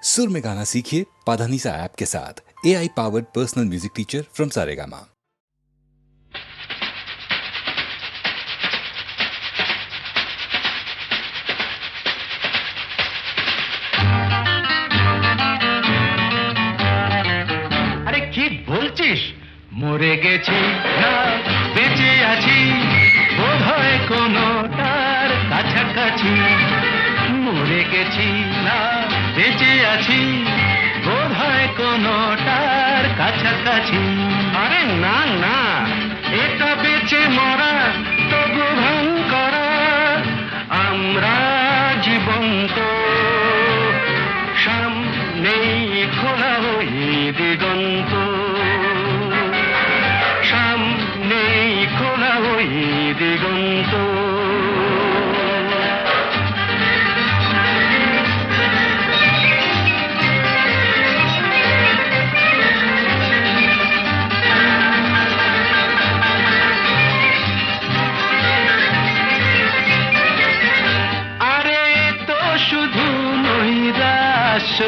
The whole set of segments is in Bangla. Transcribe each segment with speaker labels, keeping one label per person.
Speaker 1: सुर में गाना सीखिए पाधानीसा ऐप के साथ। AI powered personal music teacher from Saregama.
Speaker 2: আরে কি বলছিস? মরে গেছি না বেঁচে আছি, বোধহয় কোনোটার কাছাকাছি। মরে গেছি না বেঁচে আছি, বোধহয় কোনোটার কাছাকাছি। আরে না না, এটা বেঁচে মরা তবু ভান করা, আমরা জীবন্ত। সামনেই খোলা ওই দিগন্ত, সামনেই খোলা ওই দিগন্ত। আরে তো শুধু নৈরাশ্য,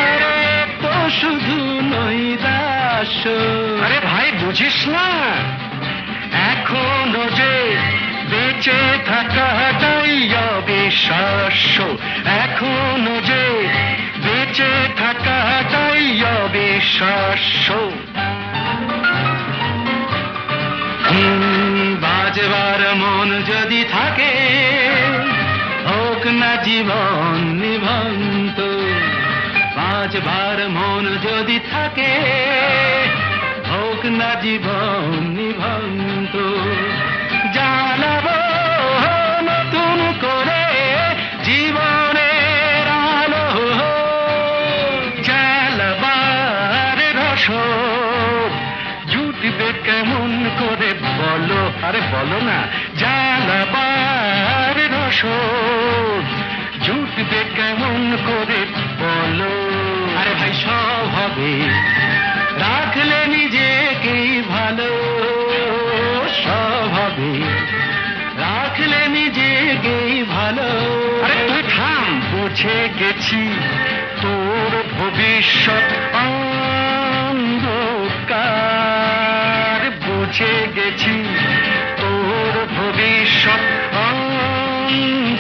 Speaker 2: আরে তো শুধু নৈরাশ্য। আরে ভাই বুঝিস না, এখনো যে বেঁচে থাকাটাই অবিশ্বাস্য, এখনো যে বেঁচে থাকাটাই অবিশ্বাস্য। বাজবার মন যদি থাকে, হোক না জীবন নিভন্ত। বাজবার মন যদি থাকে, হোক না জীবন নিভন্ত। জ্বালাবো নতুন করে জীবনের আলো, জ্বালাবার রসদ জুটবে কেমন করে বলো? আরে বলো না, জ্বালাবার রসদ জুটবে কেমন করে বলো? আরে ভাই সব হবে, রাখলে নিজেকেই ভালো। সব হবে, রাখলে নিজেকেই ভালো। আরে তুই থাম, বুঝে গেছি তোর ভবিষ্যৎ অন্ধকার। বুঝে গেছি তোর ভবিষ্যৎ অন্ধকার।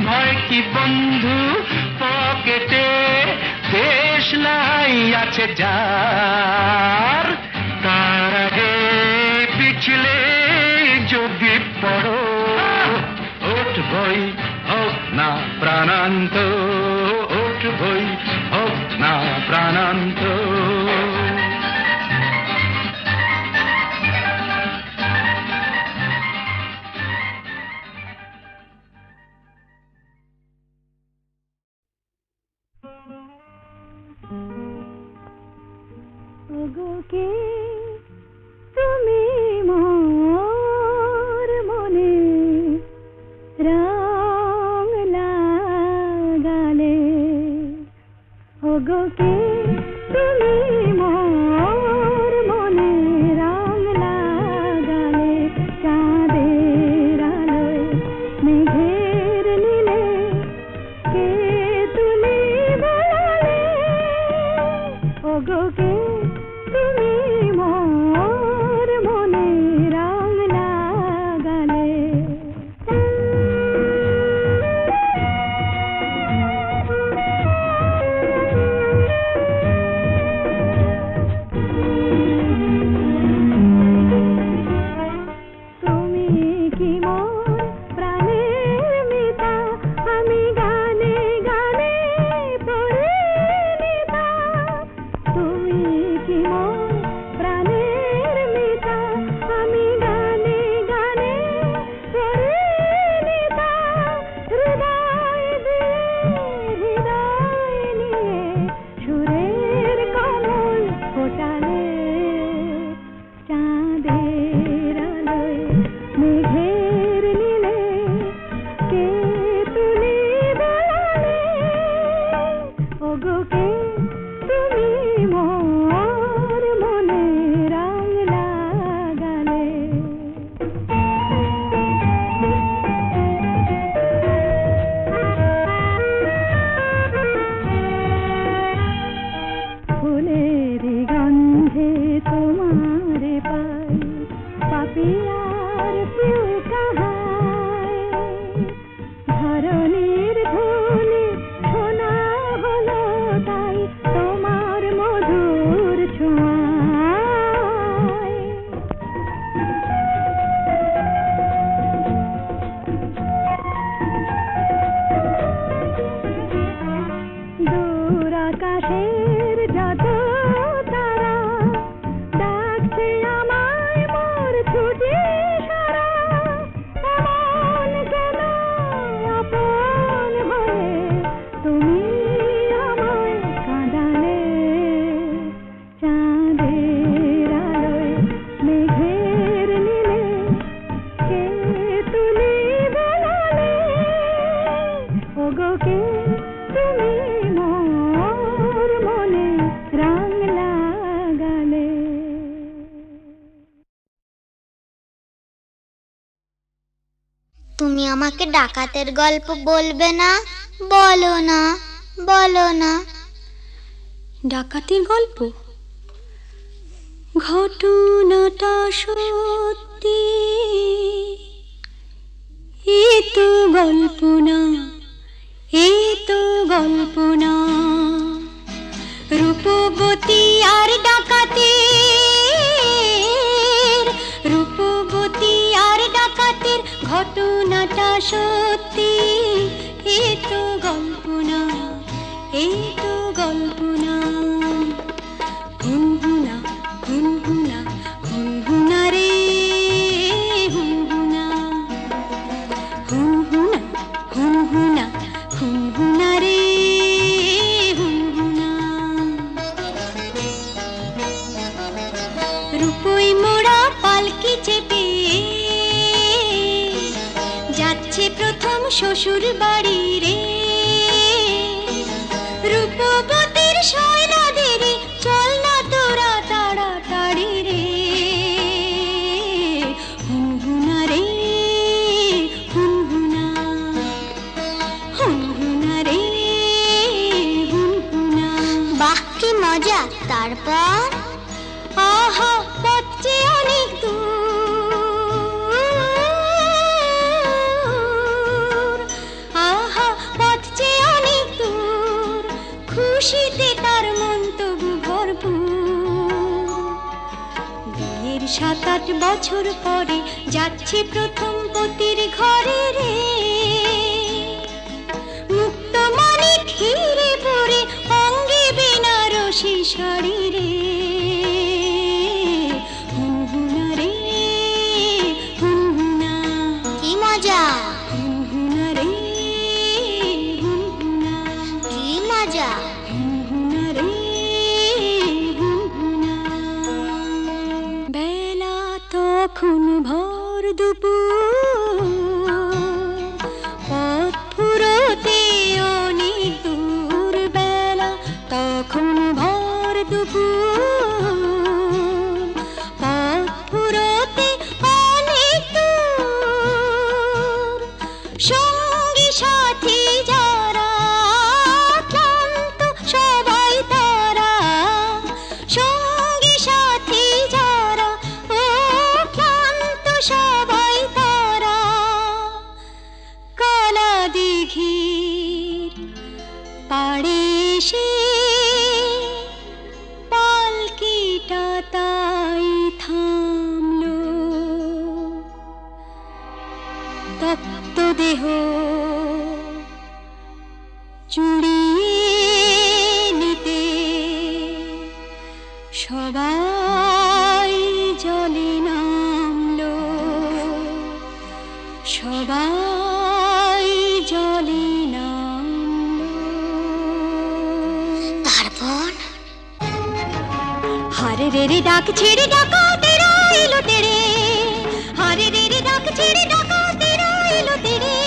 Speaker 2: ভয় কি বন্ধু পকেটে, দেশলাই আছে যার। তার আগে পিছলে যদি পড়ো, উঠবই হোক না প্রাণান্ত, উঠবই হোক না প্রাণান্ত।
Speaker 3: ওগোকে তুমি মোর মনে রং লাগালে, ওগোকে তুমি মোর মনে রং লাগালে। চাঁদের আলোয় মেঘের নীলে কে তুমি বলালে, ওগোকে তুমি মোর মনে রং লাগালে। তুমি মোর মনে রং লাগালে।
Speaker 4: তুমি আমাকে ডাকাতের গল্প বলবে না? বলো না, বলো না।
Speaker 5: ডাকাতির গল্প? ঘটনাটা সত্যি, এ তো গল্প না, এ তো গল্প না। রূপবতী আর ডাকাতের, রূপবতী আর ডাকাতের ঘটনাটা সত্যি, এ তো গল্প না, এ তো গল্প না। হুনহুনা হুনহুনা হুনহুনা রে হুনহুনা, হুনহুনা হুনহুনা হুনহুনা রে হুনহুনা। রূপই মোড়া পালকি চেপে যাচ্ছে প্রথম শ্বশুর বাড়ি রে। রূপবতীর শয়না দেরি, চল না তোরা তাড়াতাড়ি রে। হুনহুনা রে হুনহুনা, হুনহুনা রে হুনহুনা।
Speaker 4: বাহ কি মজা! তারপর?
Speaker 5: আহা পথে অনেক দূর, আহা পথে অনেক দূর, খুশিতে তার মন তবু ভরপুর। বিয়ের 7-8 বছর পরে যাচ্ছে প্রথম পতির ঘরে রে। মুক্ত মনে ঘিরে পড়ে অঙ্গে বেনারসি শাড়ি রে। হুনহুনা রে হুনহুনা,
Speaker 4: কি মজা!
Speaker 5: হুনহুনা রে হুনহুনা,
Speaker 4: কি মজা!
Speaker 5: হুনহুনা রে হুনহুনা। বেলা তখন ভর দুপুর, পথ ফুরোতে অনেক দূর। বেলা তখন ভর দুপুর, পথ ফুরোতে অনেক দূর। সঙ্গী সাথী যারা ক্লান্ত সবাই তারা, সঙ্গী সাথী যারা ও ক্লান্ত সবাই তারা। কালা দিঘির পাড়ে এসে পালকিটা তাই থামলো। তপ্ত দেহ চুড়িয়ে নিতে সবাই জলে নামলো, সবাই জলে নামলো।
Speaker 4: তারপর?
Speaker 5: হারে রে রে ডাক ছেড়ে ডাকাতেরা এলো তেরে, হারে রে রে ডাক ছেড়ে ডাকাতেরা এলো তেরে।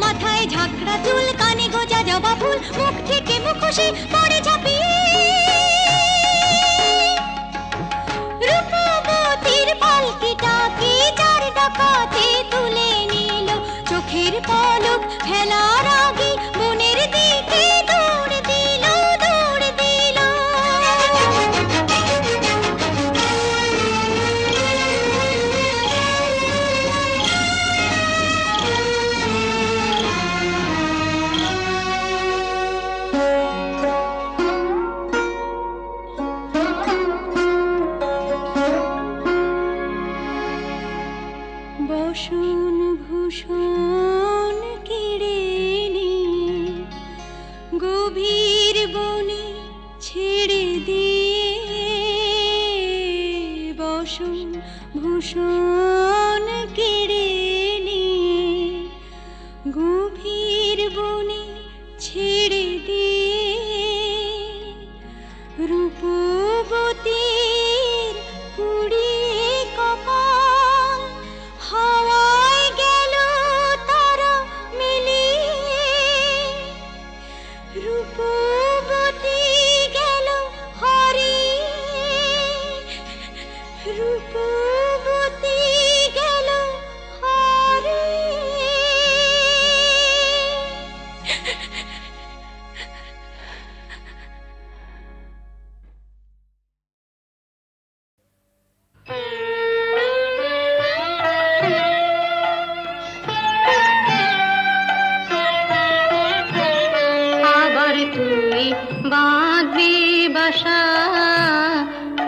Speaker 5: মাথায় ঝাঁকড়া চুল, কানে গোজা জবা ফুল, মুখ থেকে মুখোশে পড়ে ঝাঁপিয়ে। রূপবতীর পালকিটাকে যার ডাকাতে তুলে নিল, চোখের পলক ফেলার আগে মনের দিকে দৌড় দিল, দৌড় দিল। বসন ভূষণ কেড়ে নিয়ে গভীর বনে ছেড়ে দিয়ে, বসন ভূষণ কেড়ে নিয়ে গভীর বনে ছেড়ে দিয়ে। রূপবতীর পুড়িয়ে কপাল হাওয়ায় গেল তারা মিলিয়ে। রূপবতী গেল হারিয়ে, রূপবতী গেল হারিয়ে। আবার তুই বাঁধবি বাসা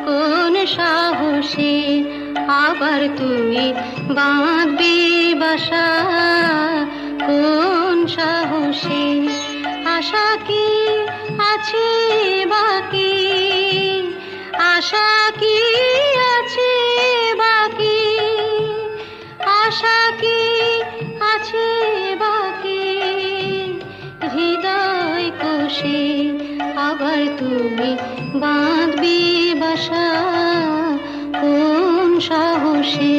Speaker 5: কোন সাহসে, আবার তুই বাঁধবি বাসা কোন সাহসে। আশা কি আছে বাকি, আশা কি আছে বাকি, আশা কি আছে বাকি হৃদয় কোষে। আবার তুমি বাঁধবি বাসা কোন সাহসে।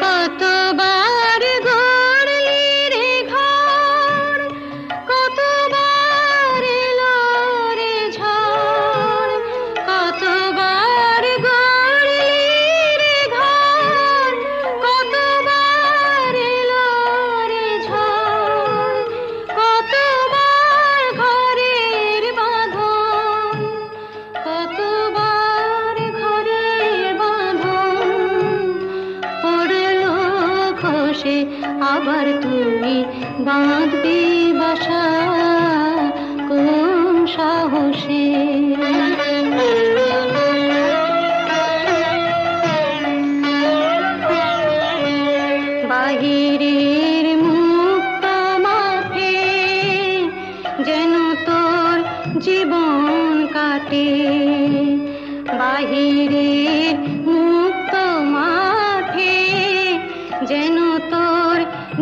Speaker 5: কতবার গড়লি রে ঘর, কতবার এলো রে ঝড়, কতবার গড়লি রে ঘর, কতবার এলো রে ঝড়, কতবার ঘরের বাঁধন, কতবার ঘরের বাঁধন পড়লো খসে। আবার তুমি বাঁধবি বাসা কোন সাহসে। বাহিরের মুক্ত মাঠে যেন তোর জীবন কাটে, বাহিরের মুক্ত মাঠে যেন তোর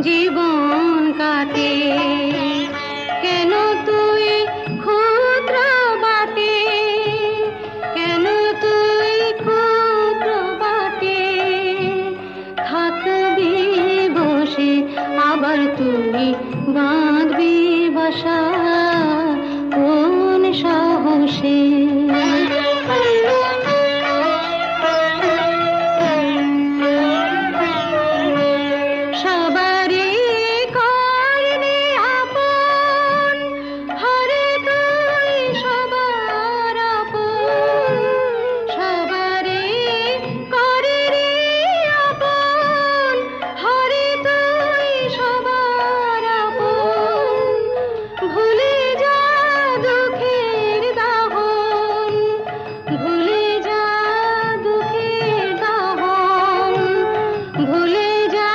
Speaker 5: জীবন কাটে। কেন তুই ক্ষুদ্র বাটে, কেন তুই ক্ষুদ্র বাটে থাকবি বসে। আবার তুই বাঁধবি বাসা কোন সাহসে। সবারই করলি আপন, হরে তুই সবার আপন, সবারই করলি আপন, হরে তুই সবার আপন। ভুলে যা দুঃখের দাহন, ভুলে যা দুঃখের দাহন, ভুলে যা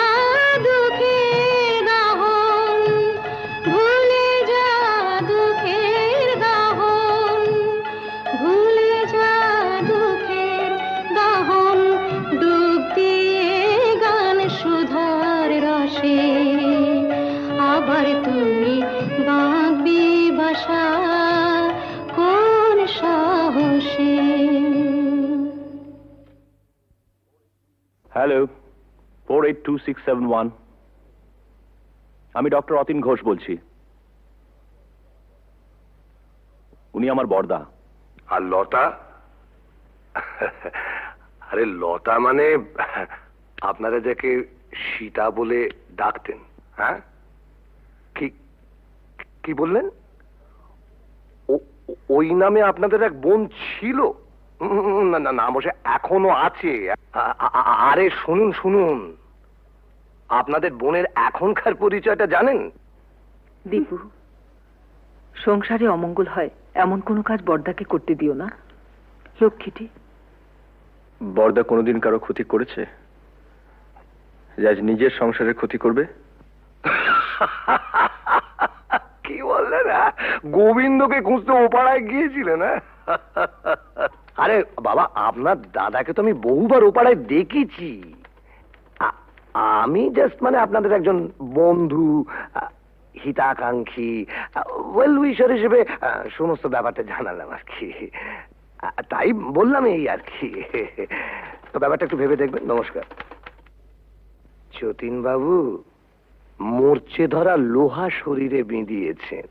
Speaker 5: দুঃখের দাহন, ভুলে যা দুঃখের দাহন, ভুলে যা দুঃখের দাহন। ডুব দিয়ে গান সুধার রসে। আবার তুমি বাঁধবি বাসা কোন সাহসে।
Speaker 6: হ্যালো, 482671, আমি ডক্টর অতীন ঘোষ বলছি। উনি আমার বড়দা।
Speaker 7: আর লতা? আরে লতা মানে আপনারা যাকে সীতা বলে ডাকতেন, হ্যাঁ? কি কি বললেন? ওই নামে আপনাদের এক বোন ছিল? না না না বসে এখনো আছে। আরে শুনুন শুনুন, আপনাদের বোনের এখনকার পরিচয়টা জানেন?
Speaker 8: দীপু, সংসারে অমঙ্গল হয় এমন কোনো কাজ বড়দাকে করতে দিও না। লক্ষ্মীটি।
Speaker 6: বড়দা কোনোদিন কারো ক্ষতি করেছে যে আজ নিজের সংসারের ক্ষতি করবে?
Speaker 7: কি বললেন? গোবিন্দকে খুঁজতে ওপাড়ায় গিয়েছিলেন? আরে বাবা, আপনার দাদাকে তো আমি বহুবার ওপাড়ায় দেখেছি। আমি জাস্ট মানে আপনাদের একজন বন্ধু, হিতাকাঙ্ক্ষী, ওয়েল উইশার হিসেবে সমস্ত ব্যাপারটা জানালাম আর কি। তাই বললাম এই আর কি। তো ব্যাপারটা একটু ভেবে দেখবেন। নমস্কার। যতীন বাবু মরচে ধরা লোহা শরীরে বিঁধিয়েছেন,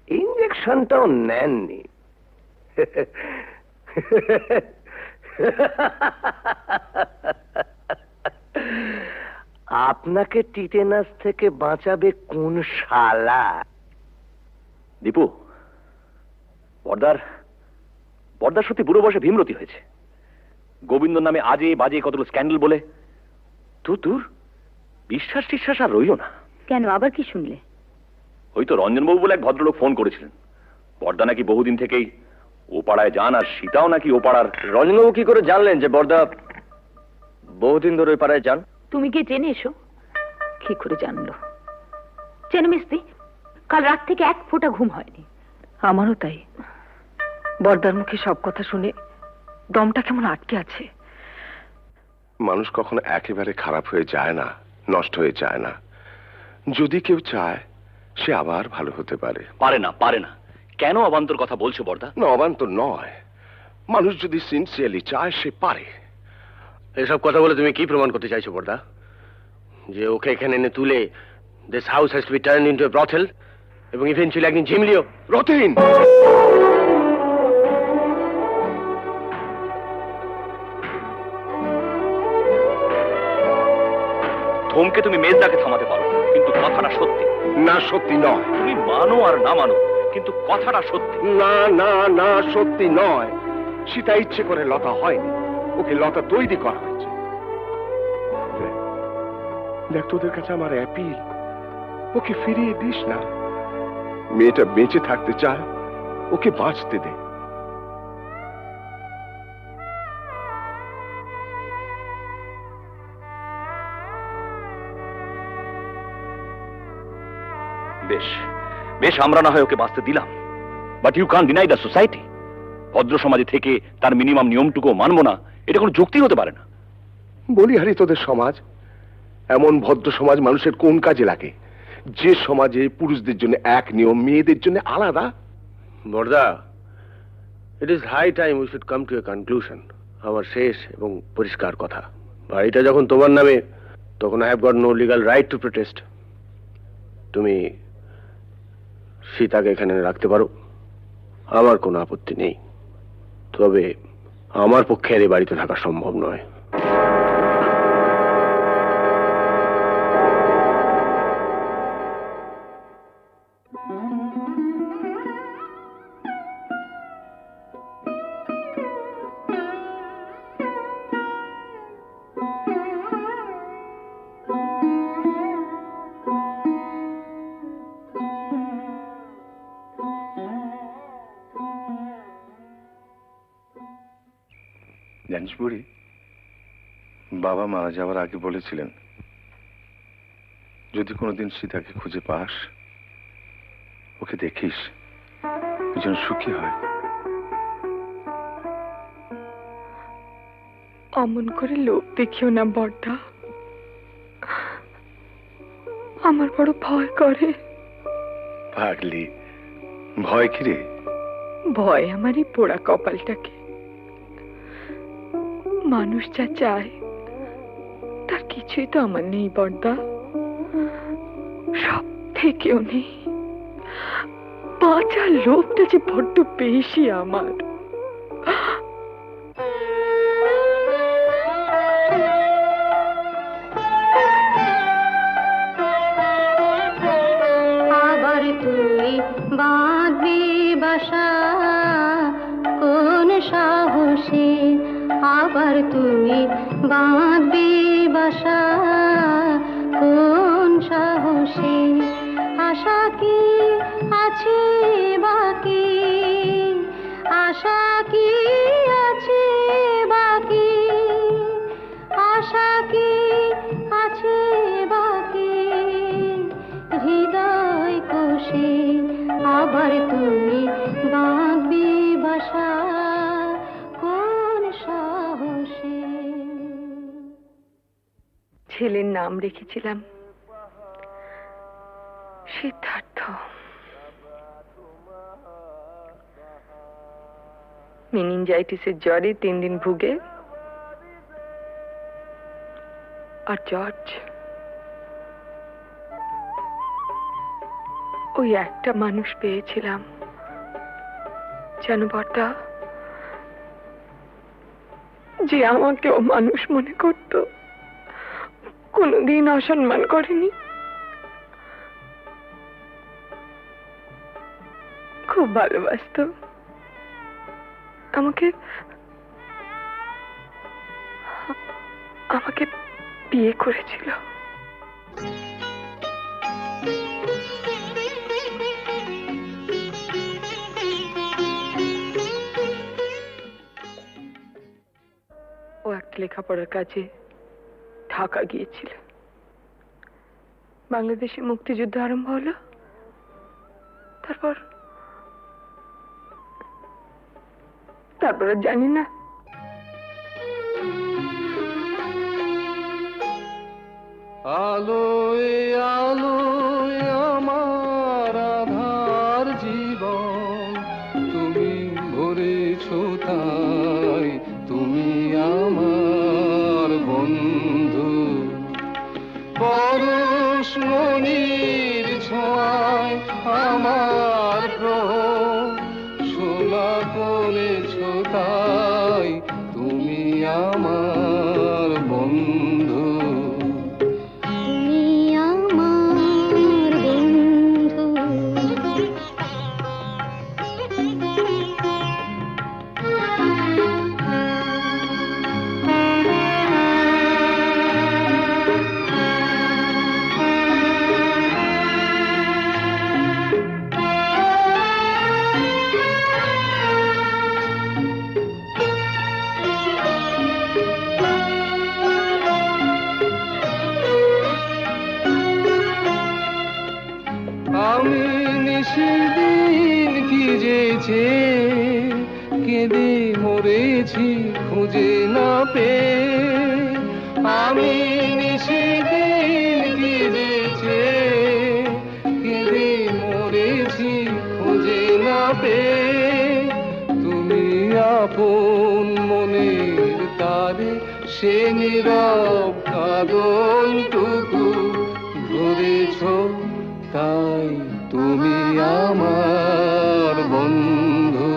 Speaker 7: ইঞ্জেকশনটাও নেননি। আপনাকে টিটেনাস থেকে বাঁচাবে কোন শালা?
Speaker 6: দীপু, বর্দার বর্দার সত্যি বুড়ো বয়সে ভীমরতি হয়েছে। গোবিন্দ নামে আজে বাজে কতগুলো স্ক্যান্ডেল বলে তোর বিশ্বাস টিশ্বাস আর রইল না।
Speaker 8: কেন, আবার কি শুনলে?
Speaker 6: ওই তো রঞ্জনবাবু বলে এক ভদ্রলোক ফোন করেছিলেন, বর্দা নাকি বহুদিন থেকেই ও পাড়ায় যান, আর সীতাও নাকি ও পাড়ার।
Speaker 7: রঞ্জনবাবু কি করে জানলেন যে বর্দা বহুদিন ধরে ওই পাড়ায় যান?
Speaker 8: তুমি গিয়ে জেনে এসো। কি করে জানলো? জেনে মিস্তি, কাল রাত থেকে এক ফোঁটা ঘুম হয়নি। আমারও তাই। বর্দার মুখে সব কথা শুনে দমটা কেমন আটকে আছে।
Speaker 9: মানুষ কখনো একেবারে খারাপ হয়ে যায় না, নষ্ট হয়ে যায় না। যদি কেউ চায় সে আবার ভালো হতে পারে।
Speaker 6: পারে না। কেন অবান্তর কথা বলছো বর্দা?
Speaker 9: না, অবান্তর নয়। মানুষ যদি সিনসিয়ারলি চায় সে পারে।
Speaker 7: এসব কথা বলে তুমি কি প্রমাণ করতে চাইছো বর্দা? যে ওকে এখানে এনে তুলে this house has to be turned into a brothel এবং ইভেন্চুয়ালি একদিন ঝিমলিও?
Speaker 9: রতিন,
Speaker 6: ধমকে তুমি মেজদাকে থামাতে পারো, কিন্তু কথাটা সত্যি।
Speaker 9: না সত্যি নয়।
Speaker 6: তুমি মানো আর না মানো, কিন্তু কথাটা সত্যি।
Speaker 9: না না না, সত্যি নয়। সীতা ইচ্ছে করে লতা হয়নি, ওকে লতা তৈরি করা হয়েছে। দেখ, তোদের কাছে আমার অ্যাপিল, ওকে ফিরিয়ে দিস না। মেয়েটা বেঁচে থাকতে চায়, ওকে বাঁচতে দে।
Speaker 6: বেশ, আমরা না হয় ওকে বাঁচতে দিলাম, but you can't deny the society. ভদ্র সমাজে থেকে তার মিনিমাম নিয়মটুকু মানবো না, এটা কোনো যুক্তি হতে পারে না।
Speaker 9: বলি হারি, তোদের সমাজ এমন ভদ্র সমাজ মানুষের কোন কাজে লাগে? যে সমাজে পুরুষদের জন্য এক নিয়ম, মেয়েদের জন্য আলাদা।
Speaker 7: বর্দা, it is high time we should come to a conclusion. আমার শেষ এবং পরিষ্কার কথা, বাড়িটা যখন তোমার নামে, তখন I have got no legal right to protest. তুমি সীতাকে এখানে রাখতে পারো, আমার কোনো আপত্তি নেই। তবে আমার পক্ষে আর এই বাড়িতে থাকা সম্ভব নয়।
Speaker 9: জানিস বুড়ি, বাবা মারা যাওয়ার আগে বলেছিলেন যদি কোনোদিন সীতাকে খুঁজে পাস, ওকে দেখিস, ও যেন সুখী হয়।
Speaker 3: অমন করে লোক দেখিও না বড়দা, আমার বড় ভয় করে।
Speaker 9: পাগলি, ভয় কি রে?
Speaker 3: ভয় আমার এই পোড়া কপালটাকে। মানুষ যা চায় তার কিছুই তো আমার নেই বড়দা, সব থেকেও নেই। বাঁচার লোকটা যে বড্ড বেশি আমার।
Speaker 5: আবার তুই বাঁধবি বাসা কোন সাহসে, আবার তুই বাঁধবি বাসা কোন সাহসে। আশা কি আছে বাকি, আশা কি আছে বাকি, আশা কি আছে বাকি হৃদয় কোষে। আবার তুই বাঁধবি বাসা কোন সাহসে।
Speaker 3: ছেলের নাম রেখেছিলাম সিদ্ধার্থ। মেনিনজাইটিসের জ্বরে 3 দিন ভুগে আর জর্জ, ওই একটা মানুষ পেয়েছিলাম যেন বর্দা, যে আমাকেও মানুষ মনে করত, কোনোদিন অসম্মান করেনি, খুব ভালোবাসতো আমাকে। আমাকে বিয়ে করেছিল। ও একটা লেখাপড়ার কাজে ঢাকা গিয়েছিল। বাংলাদেশে মুক্তিযুদ্ধ আরম্ভ হলো। তারপর আর জানি না।
Speaker 2: আলোয় আলোয় আমার আধার জীবন, তুমি ভরেছ তাই, তুমি আমার বন্ধু। পরশমণির ছোঁয়ায় আমার গ্রহ সোনা করেছ তাই, তুমি আমার বন্ধু।
Speaker 4: তুমি আমার বন্ধু।
Speaker 2: আমি নিশিদিন কি যেছে কেঁদে মরেছি খুঁজে না পেয়ে। আমি নিশিদিন কি যেছে কেঁদে মরেছি খুঁজে না পেয়ে। তুমি আপন মনের তারে সে নীরব কাঁদনটুকু ধরেছ তাই, তুমি আমার বন্ধু।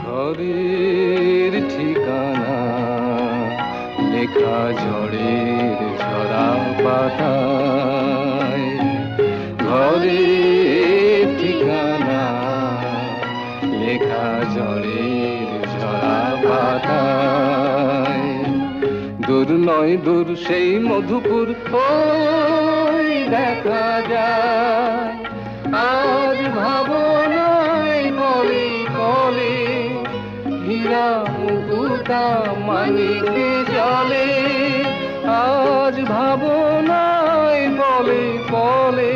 Speaker 2: ঘরের ঠিকানা লেখা ঝড়ের ঝরা পাতায়, ঘরের ঠিকানা লেখা ঝড়ের ঝরা পাতায়। দূর নয় দূর সেই মধুপুর ওই দেখা যায়, আজ ভাবনায় বলে বলে হীরা মুকুতা মানিকে জলে। আজ ভাবনায় বলে বলে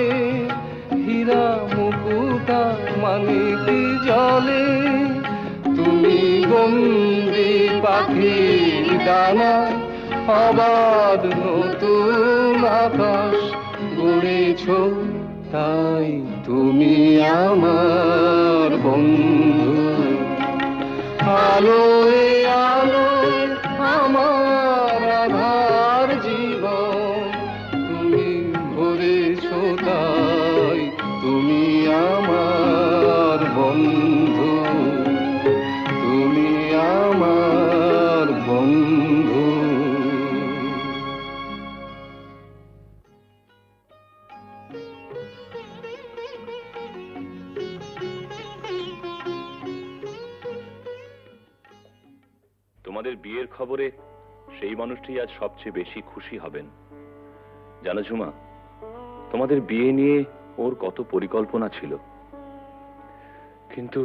Speaker 2: হীরা মুকুতা মানিকে জলে। তুমি বন্দি পাখির ডানা অবাধ নতুন আকাশ গড়েছ তাই, তুমি আমার বন্ধু। আলোয় আলোয় আমার আধার জীবন, তুমি ভরেছ তাই, তুমি আমার বন্ধু, তুমি আমার বন্ধু।
Speaker 6: তোমাদের বিয়ের খবরে সেই মানুষটি আজ সবচেয়ে বেশি খুশি হবেন। জানো ঝুমা, তোমাদের বিয়ে নিয়ে ওর কত পরিকল্পনা ছিল, কিন্তু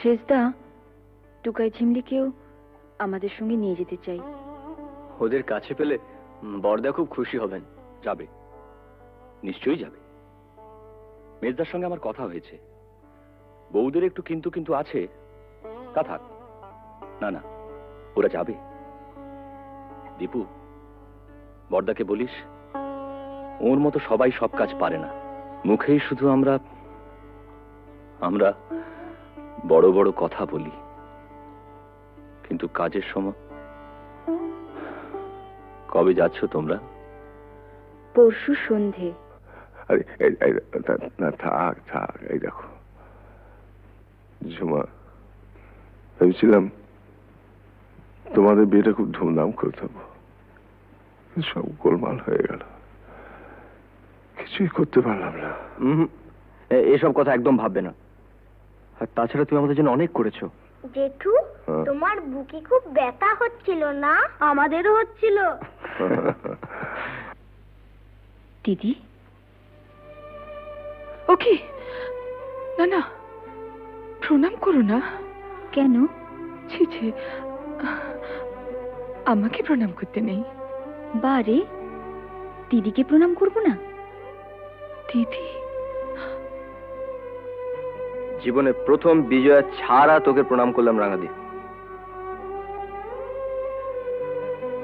Speaker 8: শেষদা টুকাই ঝিমলিকেও আমাদের সঙ্গে নিয়ে যেতে চাই।
Speaker 10: ওদের কাছে পেলে বড়দা খুব খুশি হবেন।
Speaker 6: যাবে, নিশ্চয়ই যাবে। মেজদার সঙ্গে আমার কথা হয়েছে, বউদের একটু কিন্তু কিন্তু আছে, তা থাক। না না, ওরা যাবে। দীপু, বড়দাকে বলিস ওর মতো সবাই সব কাজ পারে না। মুখেই শুধু আমরা আমরা বড় বড় কথা বলি, কিন্তু কাজের সময়। কবে যাচ্ছ তোমরা?
Speaker 8: পরশু সন্ধে।
Speaker 9: আরে না, থাক থাক। এই দেখো ঝুমা, ভেবেছিলাম তোমাদের বিয়েটা খুব ধুমধাম করে দেবো, সব গোলমাল হয়ে গেল, কিছুই করতে পারলাম না।
Speaker 10: এসব কথা একদম ভাববে না। আর তাছাড়া তুমি আমাদের জন্য অনেক করেছো।
Speaker 4: জেঠু, তোমার বুকে খুব ব্যথা হচ্ছিল না? আমাদেরও হচ্ছিল।
Speaker 8: দিদি,
Speaker 3: ওকে, না না, প্রণাম করো না।
Speaker 8: কেন?
Speaker 3: ছি ছি, আমাকে প্রণাম করতে নেই।
Speaker 8: বারে, দিদিকে প্রণাম করব না?
Speaker 3: দিদি?
Speaker 10: জীবনে প্রথম বিজয়া ছাড়া তোকে প্রণাম করলাম রাঙাদি।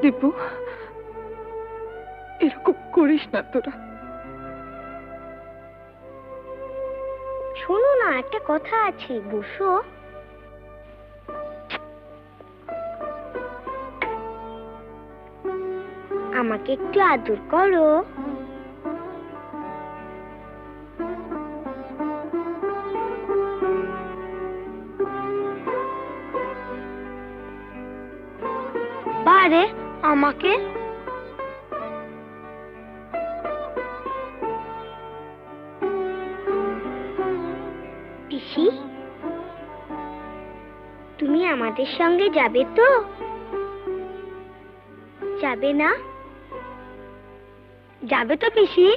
Speaker 3: দীপু, এরকম করিস না তোরা।
Speaker 4: শোনো না, একটা কথা আছে, বসো। আমাকে একটু আদর করো। বারে, আমাকে পিসি, তুমি আমাদের সঙ্গে যাবে তো? যাবে না? যাবে তো পিসি?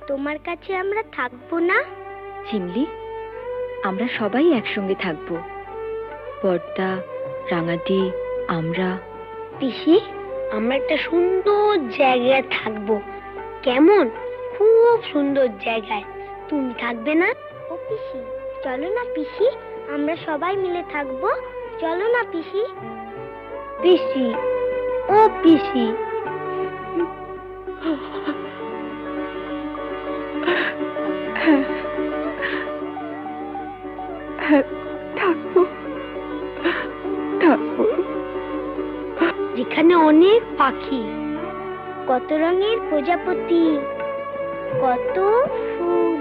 Speaker 4: তোমার কাছে আমরা থাকবো না?
Speaker 8: চিমলি, আমরা সবাই একসঙ্গে থাকবো। বড়দা, রাঙাদি, আমরা।
Speaker 4: পিসি, আমরা একটা সুন্দর জায়গায় থাকবো। কেমন? খুব সুন্দর জায়গায়। তুমি থাকবে না? ও পিসি, চলো না পিসি, আমরা সবাই মিলে থাকবো। চলো না পিসি। পিসি, ও পিসি।
Speaker 3: হ্যাঁ, থাকবো থাকবো।
Speaker 4: যেখানে অনেক পাখি, কত রঙের প্রজাপতি, কত ফুল।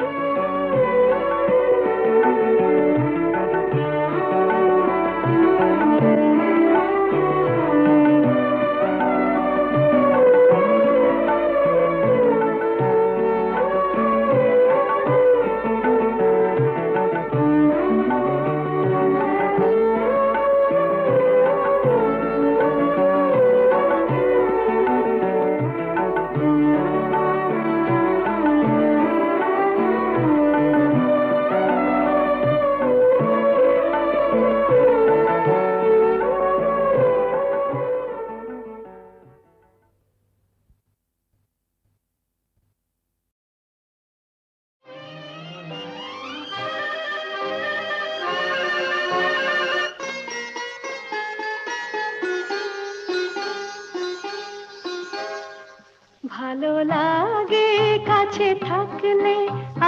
Speaker 5: ভালো লাগে কাছে থাকলে,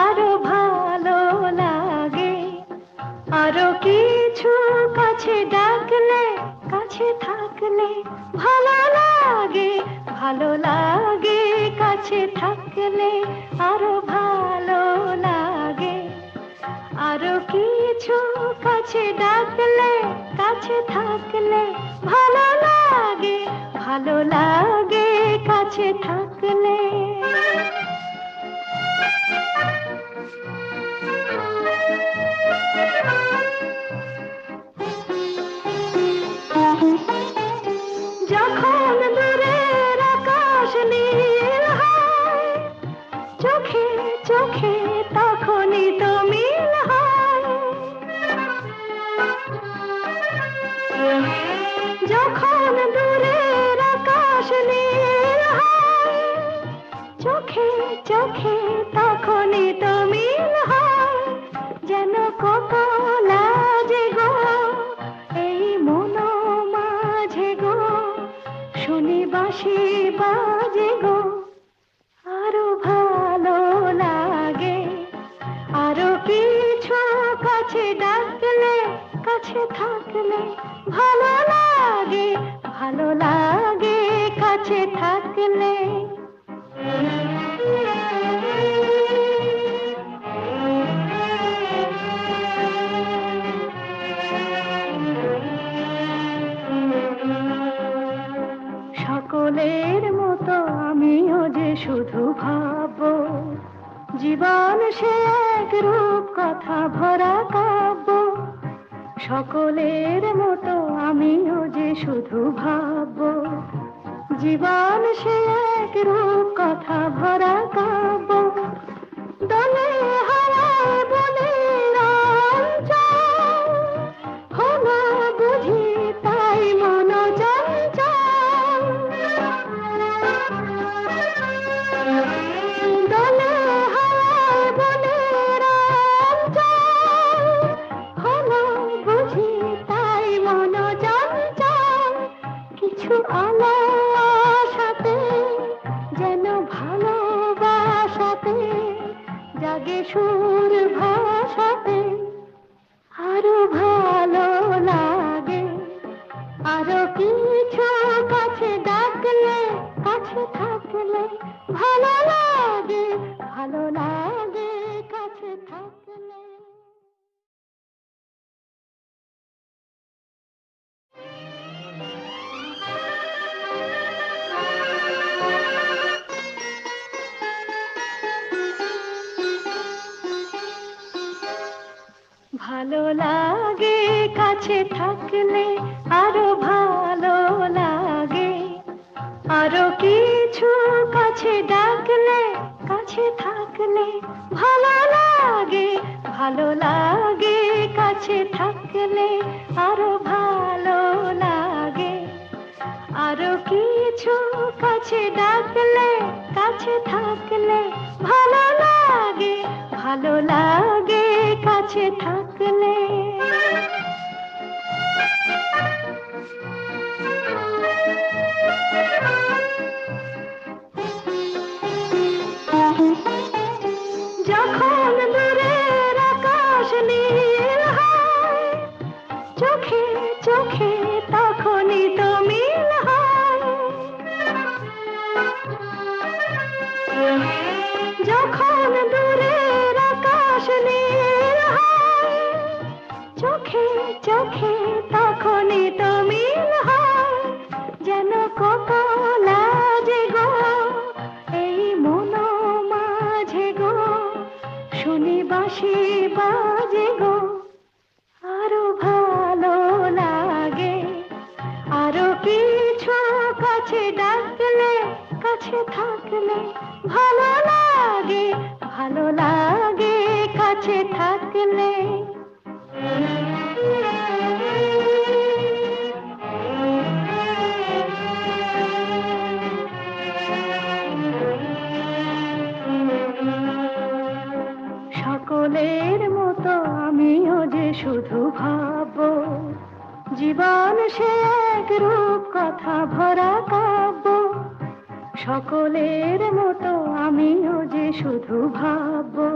Speaker 5: আরো ভালো লাগে, আরো কিছু কাছে ডাকলে, কাছে থাকলে ভালো লাগে, ভালো লাগে কাছে থাকলে, আরো ভালো লাগে, আরো কিছু কাছে ডাকলে, কাছে থাকলে ভালো লাগে, ভালো লাগে কাছে থাকলে। যখন দূরের আকাশ নীল হয়, চোখে চোখে তখনই তো মিল হয়। যখন দূরের আকাশ নীল হয়, চোখে কাছে থাকলে ভালো লাগে, ভালো লাগে কাছে থাকলে। সকলের মতো আমিও যে শুধু ভাববো, জীবন সে এক রূপ কথা ভরা কাব্য। সকলের মতো আমিও যে শুধু ভাববো, জীবন সে এক রূপ কথা ভরা কাব্য। দলে হারায় বলে রঞ্জন, হলো বুঝি তাই মন চঞ্চল। দলে হারায় বলে রঞ্জন, হলো বুঝি তাই মন চঞ্চল। কিছু আলো আশাতে যেন ভালোবাসাতে জাগে সুর ভাষাতে। আরো ভালো লাগে, আরো কিছু কাছে ডাকলে, কাছে থাকলে ভালো লাগে, ভালো লাগে কাছে থাকলে। ভালো লাগে কাছে থাকলে, আরো ভালো লাগে, আরো কিছু কাছে ডাকলে, কাছে থাকলে ভালো লাগে, ভালো লাগে কাছে থাকলে, আরো ভালো লাগে, আরো কিছু কাছে ডাকলে, কাছে থাকলে ভালো লাগে, ভালো লাগে কাছে থাকলে। যখন দূরের আকাশ নীল হয়, চোখে চোখে তখনই তো মিল হয়। যখন দূরের আকাশ নীল হয়, চোখে চোখে তখনই তো মিল হয়। যেন কত লাজে গো এই মন মাঝে গো, শুনি বাঁশি বাজে গো। আরো ভালো লাগে, আরো কিছু কাছে ডাকলে, কাছে থাকলে ভালো লাগে, ভালো লাগে কাছে থাকলে। সকলের মতো আমিও যে শুধু ভাববো, জীবন সে এক রূপ কথা ভরা কাব্য। সকলের মতো আমিও যে শুধু ভাববো,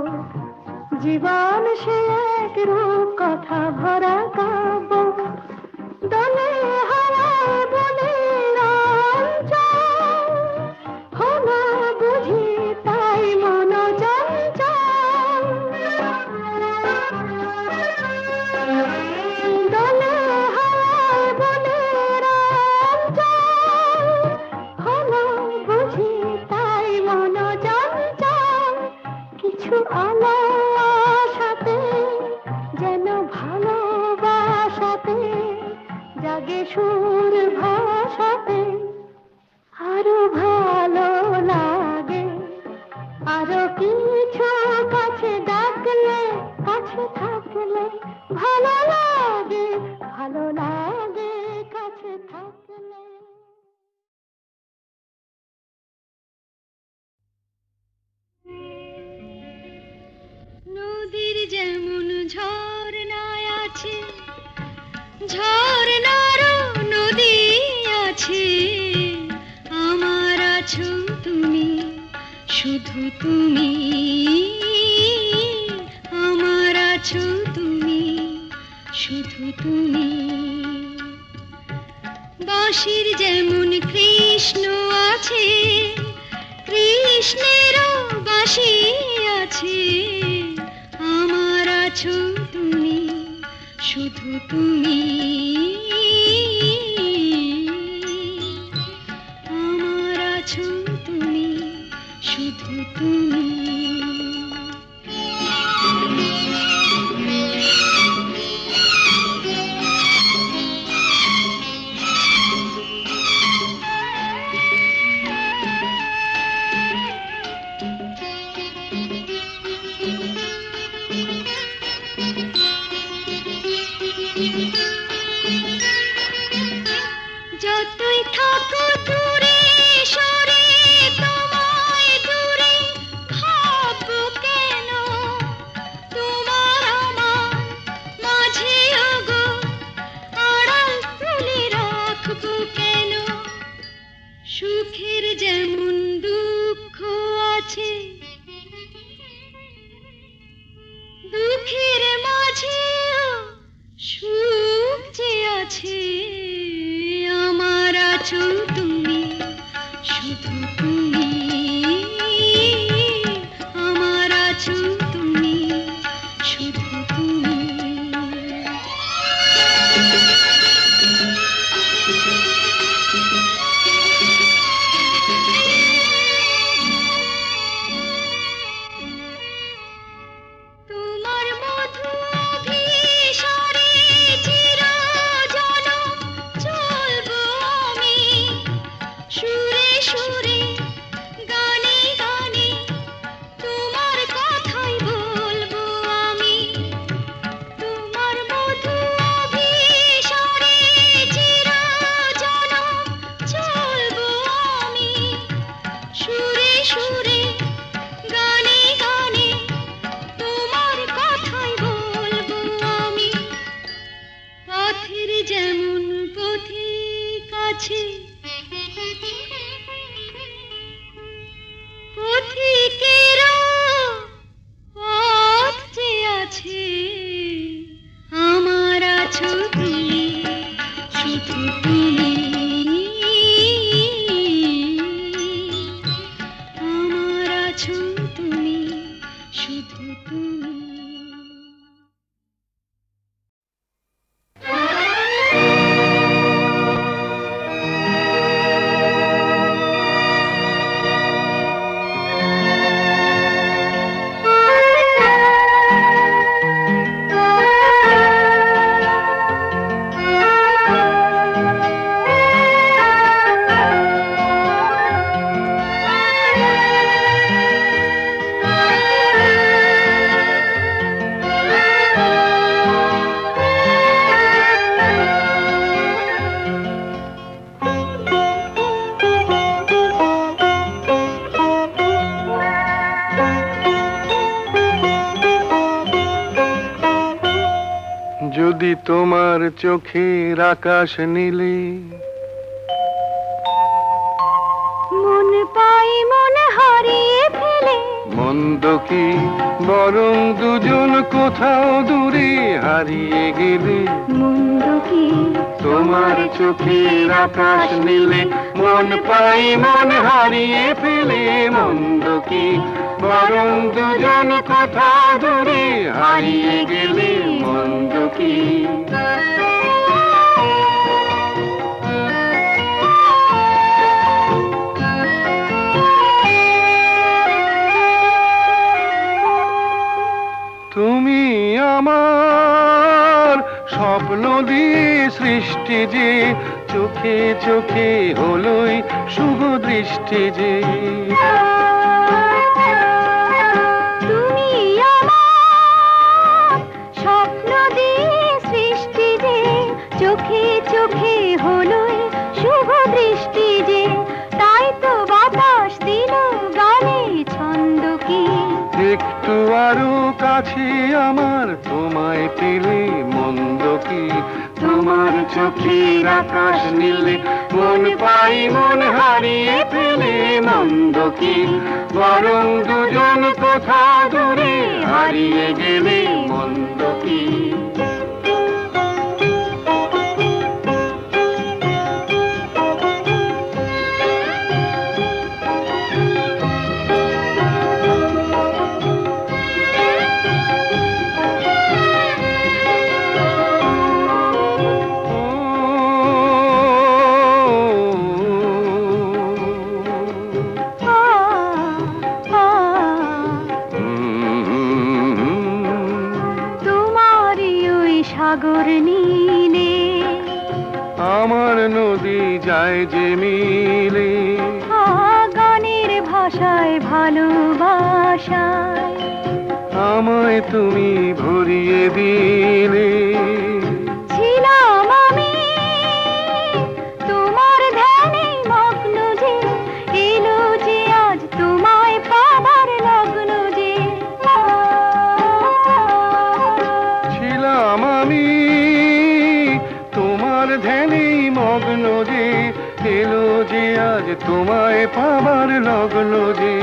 Speaker 5: জীবন সে এক রূপ কথা ভরা কাব্য। দলে হারায় বলে রঞ্জন, হলো বুঝি তাই মন চঞ্চল। দলে হারায় বলে রঞ্জন, হলো বুঝি তাই মন চঞ্চল। কিছু আলো আশাতে যেন ভালোবাসাতে জাগে সুর ভাষাতে। আরো ভালো লাগে, আরো কিছু কাছে ডাকলে, কাছে থাকলে ভালো লাগে, ভালো লাগে কাছে থাকলে। নদীর যেমন ঝর্ণায় আছে, ঝর্ণারও নদী আছে, আমার আছো তুমি, শুধু তুমি, আমার আছো তুমি, শুধু তুমি। বাঁশির যেমন কৃষ্ণ আছে, কৃষ্ণেরও বাঁশি আছে। আমার আছো তুমি, শুধু তুমি। আমার আছো তুমি, শুধু তুমি। যতই থাকো দূরে সরে, তোমায় দূরে ভাববো কেন? তোমার আমার মাঝে ওগো আড়াল তুলে রাখবো কেন? সুখের যেমন দুঃখ আছে, দুঃখের মাঝেও সুখ যে আছে। আমার আছো তুমি, শুধু তুমি। আমার আছো তুমি, শুধু তুমি। তোমার মধু অভিসারে চিরজনম চলবো আমি, সুরে সুরে গানে গানে তোমার কথাই বলবো আমি। তোমার মধু অভিসারে চিরজনম চলবো আমি, সুরে সুরে গানে গানে তোমার কথাই বলবো আমি। পথের যেমন পথিক আছে, পথিকেরও পথ যে আছে। আমার আছো তুমি, শুধু তুমি। আমার আছো তুমি, শুধু তুমি।
Speaker 2: যদি তোমার চোখের আকাশ নীলে
Speaker 5: মন পাই মন হারিয়ে ফেলে,
Speaker 2: মন্দ কি বরং দুজন কোথাও দূরে হারিয়ে গেলে।
Speaker 5: মন্দ কি
Speaker 2: তোমার চোখের আকাশ নীলে মন পাই মন হারিয়ে ফেলে। মন্দ কি বরং দুজন কোথাও দূরে হারিয়ে গেলে। মন্দ কি তুমি আমার স্বপ্ন দিয়ে সৃষ্টি যে, চোখে চোখে হলোই শুভ দৃষ্টি যে।
Speaker 5: তুমি আমার স্বপ্ন দিয়ে সৃষ্টি যে, চোখে চোখে হলোই শুভ দৃষ্টি যে। তাই তো বাতাস দিল গানে ছন্দ কি।
Speaker 2: একটু আরো কাছে আমার তোমায় পেলে। মন্দ কি তোমার চোখের আকাশ নীলে মন পাই মন হারিয়ে ফেলে। মন্দ কি বরং দুজন কোথাও দূরে হারিয়ে গেলে। মন্দ কি
Speaker 5: সাগর নীলে
Speaker 2: আমার নদী যায় যে মিলে
Speaker 5: গানের ভাষায় ভালোবাসায়
Speaker 2: আমায় তুমি ভরিয়ে দিলে
Speaker 5: ছিলাম আমি তোমার ধ্যানে মগ্ন যে এলো যে আজ তোমায় পাবার লগ্ন যে
Speaker 2: ছিলাম আমি তোমার ধ্যানে মগ্ন যে এলো যে আজ তোমায় পাবার লগ্ন যে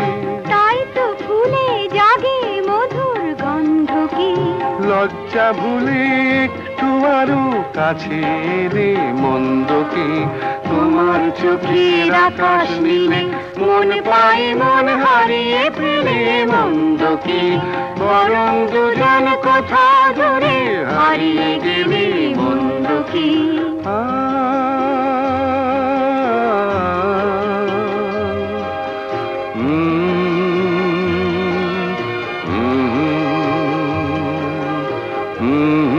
Speaker 5: তাই তো ফুলে জাগে মধুর গন্ধ কি
Speaker 2: লজ্জা ভুলে একটু আরো কাছে এলে মন্দ কি তোমার চোখের আকাশ নীলে মন পাই মন হারিয়ে ফেলে মন্দ কি বরং দুজন কোথা ধরে হারিয়ে গেলে মন্দ কি Mm-hmm.